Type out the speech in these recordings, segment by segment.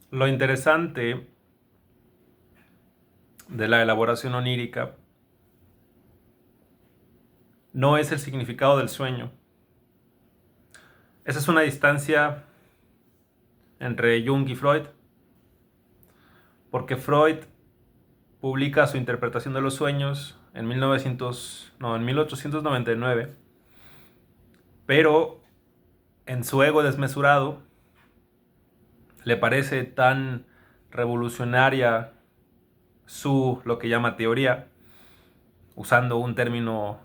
Lo interesante de la elaboración onírica no es el significado del sueño. Esa es una distancia entre Jung y Freud, porque Freud publica su interpretación de los sueños en 1899, pero en su ego desmesurado le parece tan revolucionaria lo que llama teoría, usando un término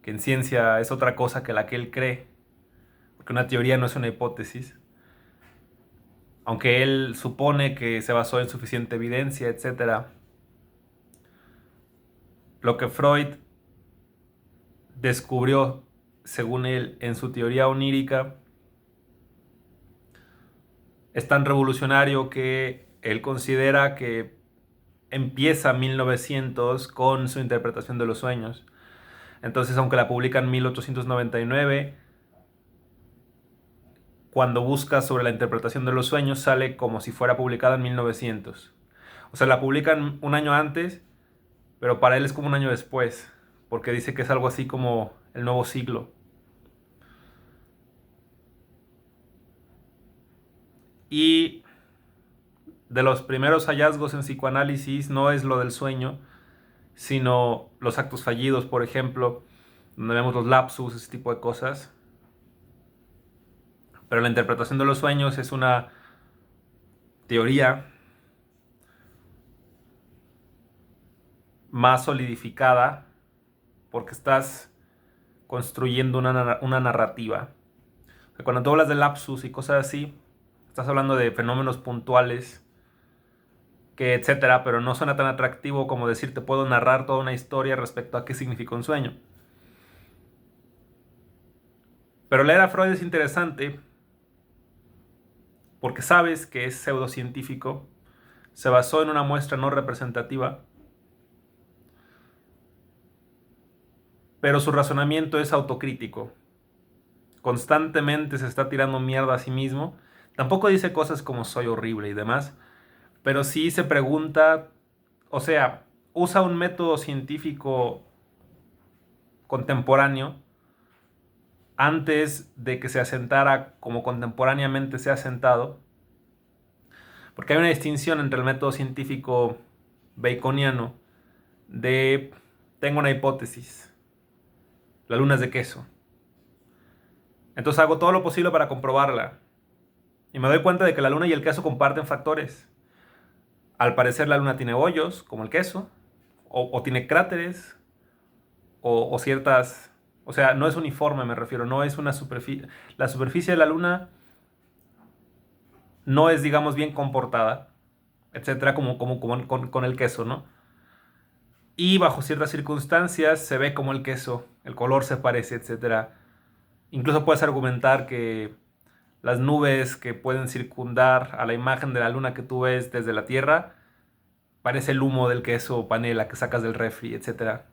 que en ciencia es otra cosa que la que él cree, porque una teoría no es una hipótesis, aunque él supone que se basó en suficiente evidencia, etc. Lo que Freud descubrió, según él, en su teoría onírica, es tan revolucionario que él considera que empieza 1900 con su interpretación de los sueños. Entonces, aunque la publica en 1899, cuando busca sobre la interpretación de los sueños sale como si fuera publicada en 1900. O sea, la publican un año antes, pero para él es como un año después, porque dice que es algo así como el nuevo siglo. Y de los primeros hallazgos en psicoanálisis no es lo del sueño, sino los actos fallidos, por ejemplo, donde vemos los lapsus, ese tipo de cosas. Pero la interpretación de los sueños es una teoría más solidificada porque estás construyendo una narrativa. Cuando tú hablas de lapsus y cosas así, estás hablando de fenómenos puntuales que etcétera, pero no suena tan atractivo como decir te puedo narrar toda una historia respecto a qué significa un sueño. Pero leer a Freud es interesante porque sabes que es pseudocientífico, se basó en una muestra no representativa, pero su razonamiento es autocrítico. Constantemente se está tirando mierda a sí mismo. Tampoco dice cosas como soy horrible y demás, pero sí se pregunta, o sea, usa un método científico contemporáneo antes de que se asentara como contemporáneamente se ha asentado, porque hay una distinción entre el método científico baconiano de tengo una hipótesis, la luna es de queso, entonces hago todo lo posible para comprobarla y me doy cuenta de que la luna y el queso comparten factores. Al parecer la luna tiene hoyos, como el queso, o tiene cráteres, o ciertas... O sea, no es uniforme, me refiero, no es una superficie... La superficie de la luna no es, digamos, bien comportada, etcétera, como con el queso, ¿no? Y bajo ciertas circunstancias se ve como el queso, el color se parece, etcétera. Incluso puedes argumentar que las nubes que pueden circundar a la imagen de la luna que tú ves desde la Tierra parece el humo del queso o panela que sacas del refri, etcétera.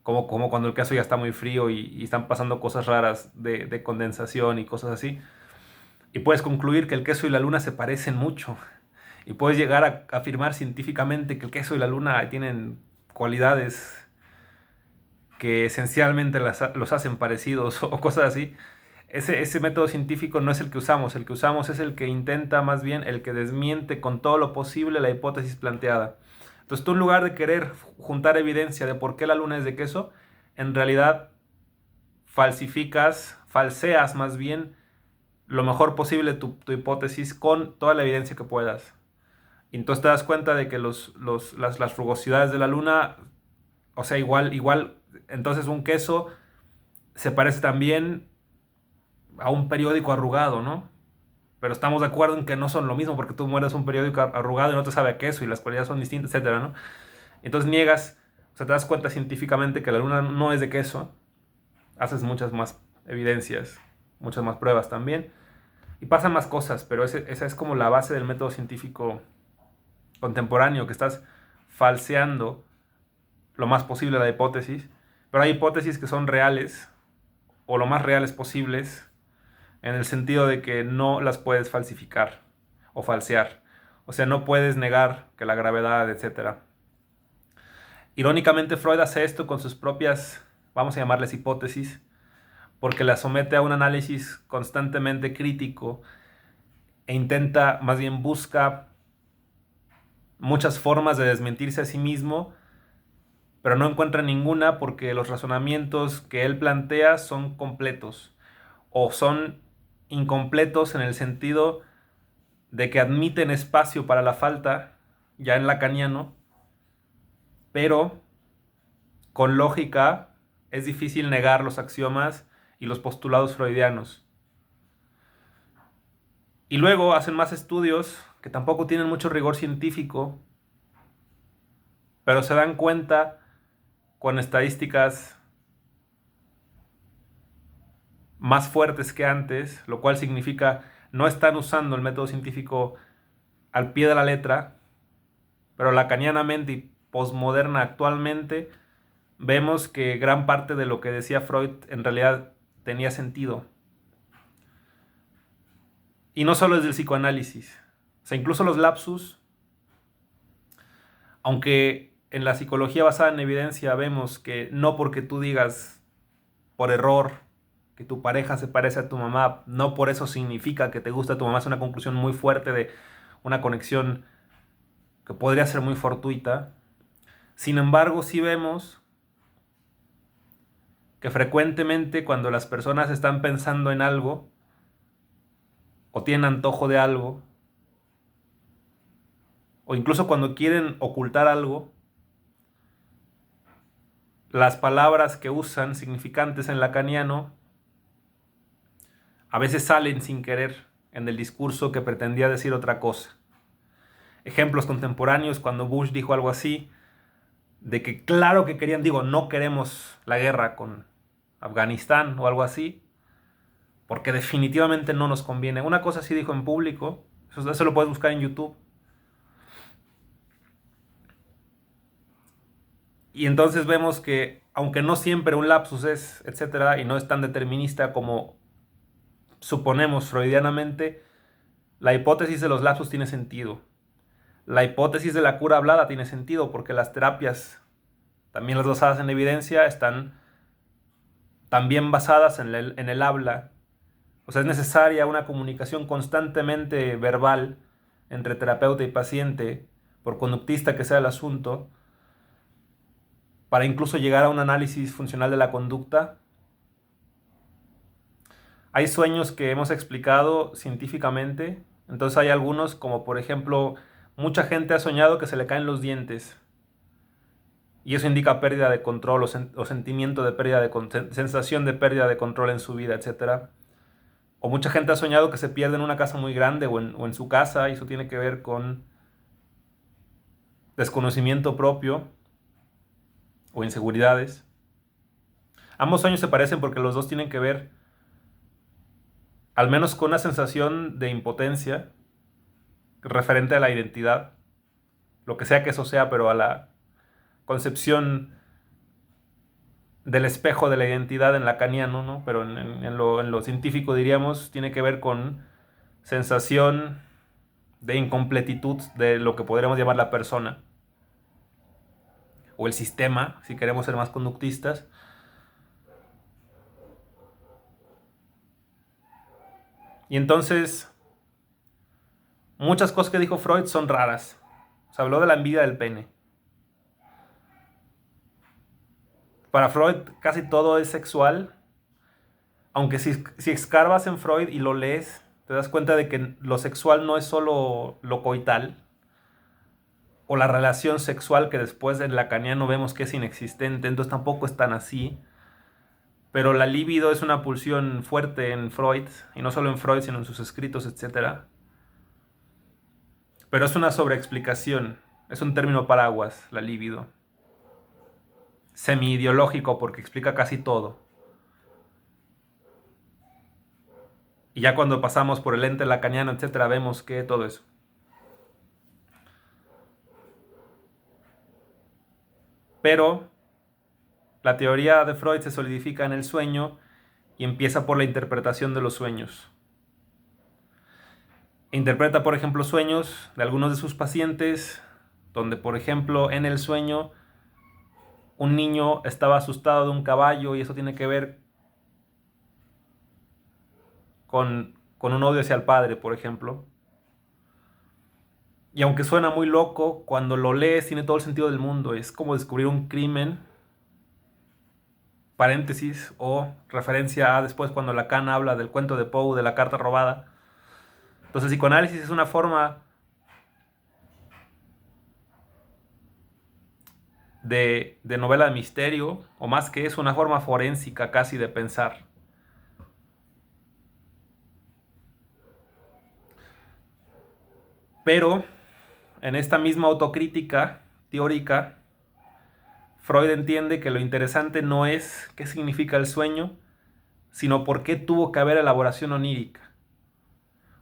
Como cuando el queso ya está muy frío y están pasando cosas raras de condensación y cosas así. Y puedes concluir que el queso y la luna se parecen mucho. Y puedes llegar a afirmar científicamente que el queso y la luna tienen cualidades que esencialmente los hacen parecidos o cosas así. Ese método científico no es el que usamos es el que intenta más bien, el que desmiente con todo lo posible la hipótesis planteada. Entonces tú en lugar de querer juntar evidencia de por qué la luna es de queso, en realidad falseas más bien lo mejor posible tu hipótesis con toda la evidencia que puedas. Y entonces te das cuenta de que las rugosidades de la luna, o sea, igual, entonces un queso se parece también a un periódico arrugado, ¿no? Pero estamos de acuerdo en que no son lo mismo porque tú mueres un periódico arrugado y no te sabe a queso y las cualidades son distintas, etcétera, ¿no? Entonces niegas, o sea, te das cuenta científicamente que la luna no es de queso, haces muchas más evidencias, muchas más pruebas también, y pasan más cosas, pero esa es como la base del método científico contemporáneo, que estás falseando lo más posible la hipótesis, pero hay hipótesis que son reales, o lo más reales posibles, en el sentido de que no las puedes falsificar. o falsear. O sea, no puedes negar que la gravedad, etc. Irónicamente, Freud hace esto con sus propias, vamos a llamarles hipótesis, porque las somete a un análisis constantemente crítico e intenta, más bien busca muchas formas de desmentirse a sí mismo, pero no encuentra ninguna porque los razonamientos que él plantea son completos o son incompletos en el sentido de que admiten espacio para la falta, ya en lacaniano, pero con lógica es difícil negar los axiomas y los postulados freudianos. Y luego hacen más estudios que tampoco tienen mucho rigor científico, pero se dan cuenta con estadísticas más fuertes que antes, lo cual significa no están usando el método científico al pie de la letra, pero lacanianamente y posmoderna actualmente vemos que gran parte de lo que decía Freud en realidad tenía sentido. Y no solo desde el psicoanálisis, o sea, incluso los lapsus, aunque en la psicología basada en evidencia vemos que no porque tú digas por error que tu pareja se parece a tu mamá, no por eso significa que te gusta tu mamá, es una conclusión muy fuerte de una conexión que podría ser muy fortuita. Sin embargo, sí vemos que frecuentemente cuando las personas están pensando en algo o tienen antojo de algo, o incluso cuando quieren ocultar algo, las palabras que usan significantes en lacaniano a veces salen sin querer en el discurso que pretendía decir otra cosa. Ejemplos contemporáneos, cuando Bush dijo algo así, de que claro que querían, digo, no queremos la guerra con Afganistán o algo así, porque definitivamente no nos conviene. Una cosa sí dijo en público, eso lo puedes buscar en YouTube. Y entonces vemos que, aunque no siempre un lapsus es, etcétera, y no es tan determinista como suponemos freudianamente, la hipótesis de los lapsus tiene sentido. La hipótesis de la cura hablada tiene sentido porque las terapias, también las basadas en evidencia, están también basadas en el habla. O sea, es necesaria una comunicación constantemente verbal entre terapeuta y paciente, por conductista que sea el asunto, para incluso llegar a un análisis funcional de la conducta. Hay sueños que hemos explicado científicamente, entonces hay algunos como por ejemplo, mucha gente ha soñado que se le caen los dientes y eso indica pérdida de control o sentimiento de pérdida de sensación de pérdida de control en su vida, etcétera. O mucha gente ha soñado que se pierde en una casa muy grande o en su casa y eso tiene que ver con desconocimiento propio o inseguridades. Ambos sueños se parecen porque los dos tienen que ver al menos con una sensación de impotencia referente a la identidad, lo que sea que eso sea, pero a la concepción del espejo de la identidad en lacaniano, ¿no? Pero en lo científico diríamos, tiene que ver con sensación de incompletitud de lo que podríamos llamar la persona o el sistema, si queremos ser más conductistas. Y entonces, muchas cosas que dijo Freud son raras. Se habló de la envidia del pene. Para Freud casi todo es sexual, aunque si escarbas en Freud y lo lees, te das cuenta de que lo sexual no es solo lo coital, o la relación sexual que después en lacaniano vemos que es inexistente, entonces tampoco es tan así. Pero la libido es una pulsión fuerte en Freud, y no solo en Freud, sino en sus escritos, etc. Pero es una sobreexplicación, es un término paraguas, la libido. Semi-ideológico porque explica casi todo. Y ya cuando pasamos por el ente lacaniano, etc., vemos que todo eso. Pero la teoría de Freud se solidifica en el sueño y empieza por la interpretación de los sueños. Interpreta, por ejemplo, sueños de algunos de sus pacientes, donde, por ejemplo, en el sueño un niño estaba asustado de un caballo y eso tiene que ver con un odio hacia el padre, por ejemplo. Y aunque suena muy loco, cuando lo lees tiene todo el sentido del mundo. Es como descubrir un crimen, paréntesis, o referencia a después cuando Lacan habla del cuento de Poe, de la carta robada. Entonces, el psicoanálisis es una forma de novela de misterio, o más que eso, una forma forénsica casi de pensar. Pero en esta misma autocrítica teórica, Freud entiende que lo interesante no es qué significa el sueño, sino por qué tuvo que haber elaboración onírica.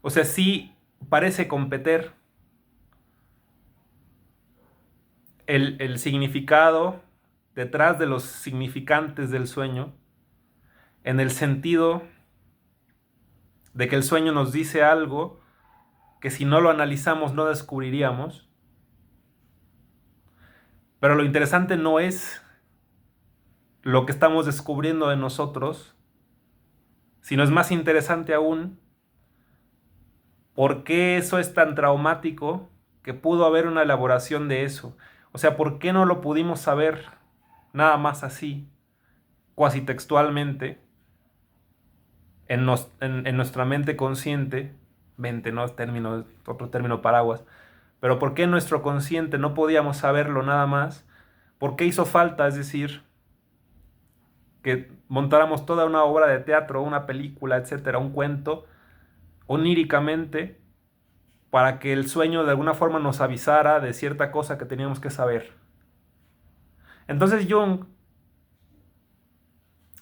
O sea, sí parece competir el significado detrás de los significantes del sueño, en el sentido de que el sueño nos dice algo que si no lo analizamos no descubriríamos. Pero lo interesante no es lo que estamos descubriendo de nosotros, sino es más interesante aún por qué eso es tan traumático que pudo haber una elaboración de eso. O sea, ¿por qué no lo pudimos saber nada más así, cuasi textualmente, en nuestra mente consciente? Mente, no es término, otro término paraguas. Pero ¿por qué en nuestro consciente no podíamos saberlo nada más? ¿Por qué hizo falta, es decir, que montáramos toda una obra de teatro, una película, etcétera, un cuento, oníricamente, para que el sueño de alguna forma nos avisara de cierta cosa que teníamos que saber? Entonces Jung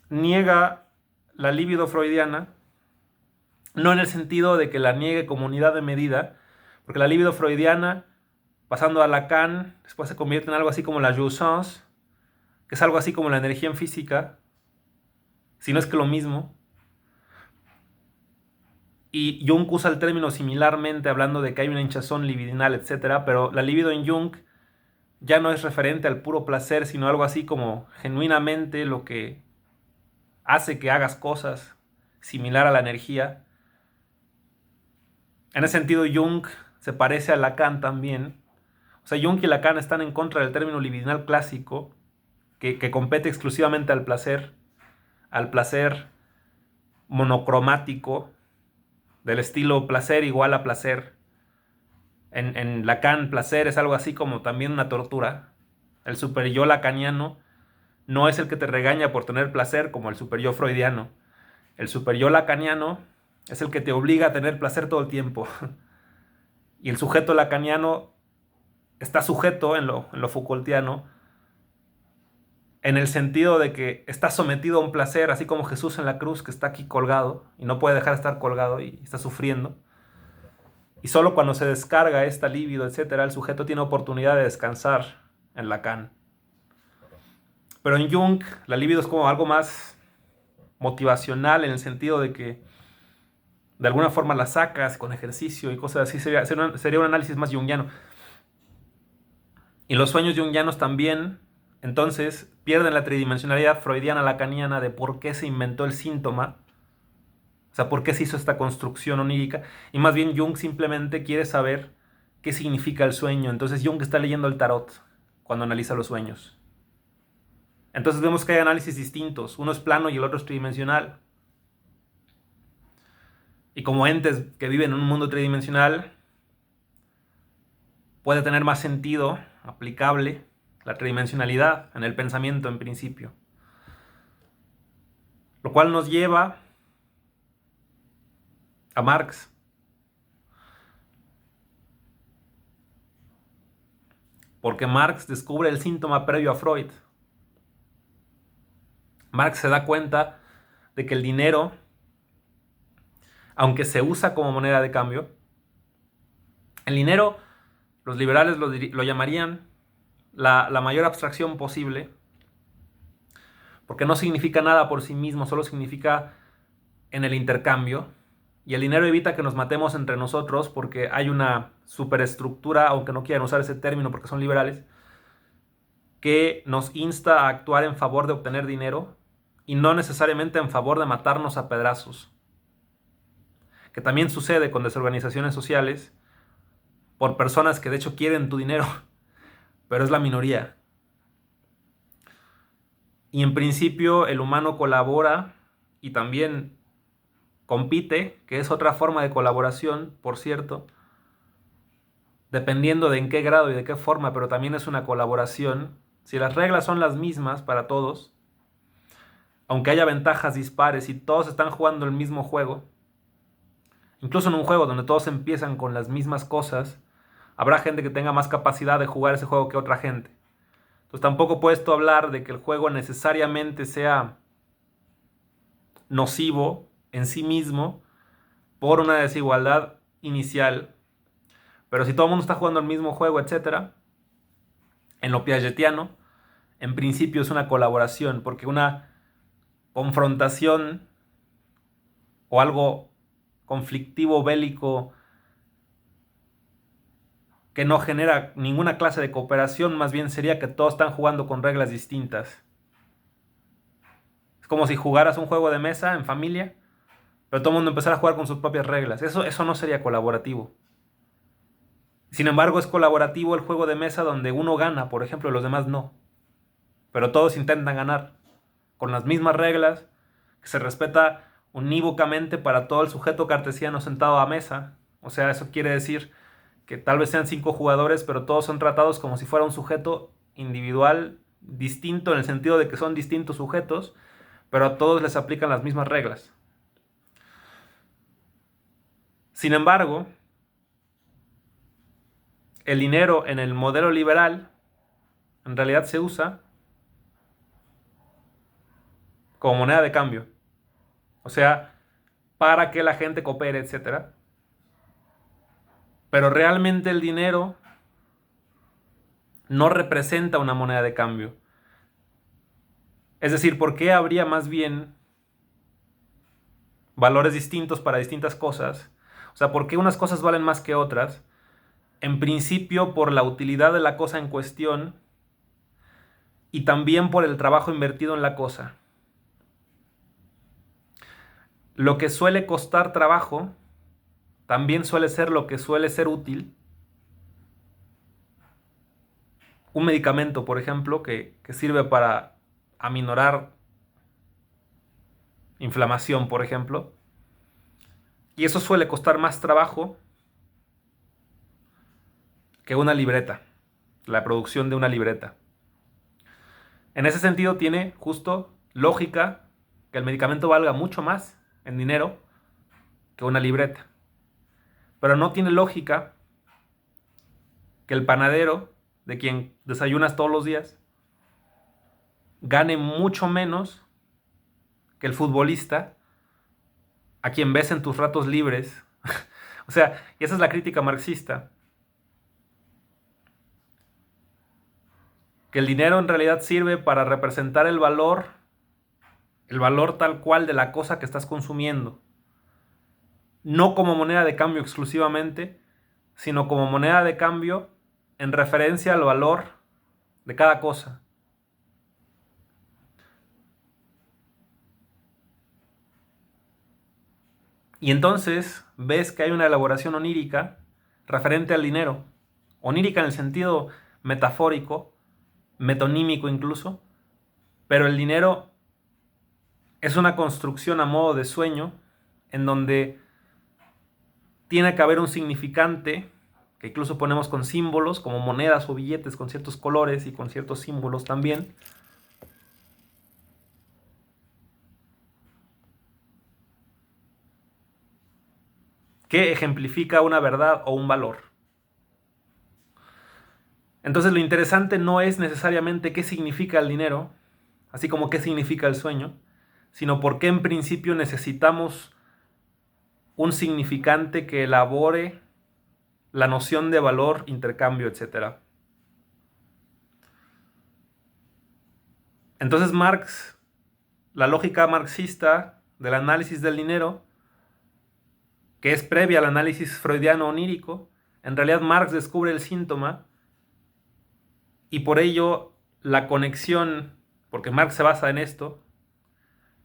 niega la libido freudiana, no en el sentido de que la niegue como unidad de medida, porque la libido freudiana, pasando a Lacan, después se convierte en algo así como la jouissance, que es algo así como la energía en física, si no es que lo mismo. Y Jung usa el término similarmente, hablando de que hay una hinchazón libidinal, etc. Pero la libido en Jung ya no es referente al puro placer, sino algo así como genuinamente lo que hace que hagas cosas, similar a la energía. En ese sentido, Jung se parece a Lacan también. O sea, Jung y Lacan están en contra del término libidinal clásico, que compete exclusivamente al placer monocromático, del estilo placer igual a placer. En Lacan, placer es algo así como también una tortura. El superyo lacaniano no es el que te regaña por tener placer como el superyo freudiano. El superyo lacaniano es el que te obliga a tener placer todo el tiempo. Y el sujeto lacaniano está sujeto en lo Foucaultiano, en el sentido de que está sometido a un placer, así como Jesús en la cruz, que está aquí colgado y no puede dejar de estar colgado y está sufriendo. Y solo cuando se descarga esta libido, etcétera, el sujeto tiene oportunidad de descansar en Lacan. Pero en Jung, la libido es como algo más motivacional, en el sentido de que de alguna forma la sacas con ejercicio y cosas así. Sería un análisis más jungiano. Y los sueños jungianos también, entonces, pierden la tridimensionalidad freudiana lacaniana de por qué se inventó el síntoma. O sea, por qué se hizo esta construcción onírica. Y más bien Jung simplemente quiere saber qué significa el sueño. Entonces Jung está leyendo el tarot cuando analiza los sueños. Entonces vemos que hay análisis distintos. Uno es plano y el otro es tridimensional. Y como entes que viven en un mundo tridimensional, puede tener más sentido aplicable la tridimensionalidad en el pensamiento en principio. Lo cual nos lleva a Marx. Porque Marx descubre el síntoma previo a Freud. Marx se da cuenta de que el dinero, aunque se usa como moneda de cambio, el dinero, los liberales lo llamarían la mayor abstracción posible, porque no significa nada por sí mismo, solo significa en el intercambio. Y el dinero evita que nos matemos entre nosotros porque hay una superestructura, aunque no quieran usar ese término porque son liberales, que nos insta a actuar en favor de obtener dinero y no necesariamente en favor de matarnos a pedrazos. Que también sucede con desorganizaciones sociales por personas que de hecho quieren tu dinero, pero es la minoría. Y en principio el humano colabora y también compite, que es otra forma de colaboración, por cierto, dependiendo de en qué grado y de qué forma, pero también es una colaboración. Si las reglas son las mismas para todos, aunque haya ventajas dispares y todos están jugando el mismo juego, incluso en un juego donde todos empiezan con las mismas cosas, habrá gente que tenga más capacidad de jugar ese juego que otra gente. Entonces tampoco puedes tú hablar de que el juego necesariamente sea nocivo en sí mismo por una desigualdad inicial. Pero si todo el mundo está jugando el mismo juego, etcétera, en lo piagetiano, en principio es una colaboración, porque una confrontación o algo conflictivo, bélico, que no genera ninguna clase de cooperación, más bien sería que todos están jugando con reglas distintas. Es como si jugaras un juego de mesa en familia, pero todo el mundo empezara a jugar con sus propias reglas. Eso no sería colaborativo. Sin embargo, es colaborativo el juego de mesa donde uno gana, por ejemplo, y los demás no. Pero todos intentan ganar, con las mismas reglas, que se respeta unívocamente para todo el sujeto cartesiano sentado a mesa. O sea, eso quiere decir que tal vez sean 5 jugadores, pero todos son tratados como si fuera un sujeto individual, distinto en el sentido de que son distintos sujetos, pero a todos les aplican las mismas reglas. Sin embargo, el dinero en el modelo liberal en realidad se usa como moneda de cambio. O sea, para que la gente coopere, etcétera. Pero realmente el dinero no representa una moneda de cambio. Es decir, ¿por qué habría más bien valores distintos para distintas cosas? O sea, ¿por qué unas cosas valen más que otras? En principio por la utilidad de la cosa en cuestión y también por el trabajo invertido en la cosa. Lo que suele costar trabajo también suele ser lo que suele ser útil. Un medicamento, por ejemplo, que sirve para aminorar inflamación, por ejemplo. Y eso suele costar más trabajo que una libreta, la producción de una libreta. En ese sentido tiene justo lógica que el medicamento valga mucho más en dinero que una libreta. Pero no tiene lógica que el panadero, de quien desayunas todos los días, gane mucho menos que el futbolista a quien ves en tus ratos libres. O sea, y esa es la crítica marxista. Que el dinero en realidad sirve para representar el valor tal cual de la cosa que estás consumiendo. No como moneda de cambio exclusivamente, sino como moneda de cambio en referencia al valor de cada cosa. Y entonces ves que hay una elaboración onírica referente al dinero. Onírica en el sentido metafórico, metonímico incluso, pero el dinero es una construcción a modo de sueño en donde tiene que haber un significante que incluso ponemos con símbolos, como monedas o billetes con ciertos colores y con ciertos símbolos también. Que ejemplifica una verdad o un valor. Entonces lo interesante no es necesariamente qué significa el dinero, así como qué significa el sueño, sino por qué en principio necesitamos un significante que elabore la noción de valor, intercambio, etc. Entonces Marx, la lógica marxista del análisis del dinero, que es previa al análisis freudiano onírico, en realidad Marx descubre el síntoma y por ello la conexión, porque Marx se basa en esto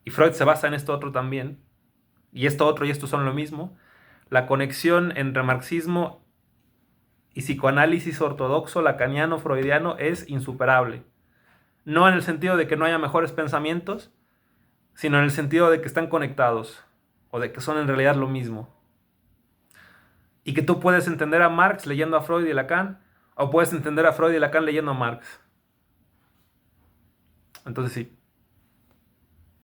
y Freud se basa en esto otro también, y esto otro y esto son lo mismo, la conexión entre marxismo y psicoanálisis ortodoxo lacaniano freudiano es insuperable. No en el sentido de que no haya mejores pensamientos, sino en el sentido de que están conectados o de que son en realidad lo mismo. Y que tú puedes entender a Marx leyendo a Freud y Lacan, o puedes entender a Freud y Lacan leyendo a Marx. Entonces sí.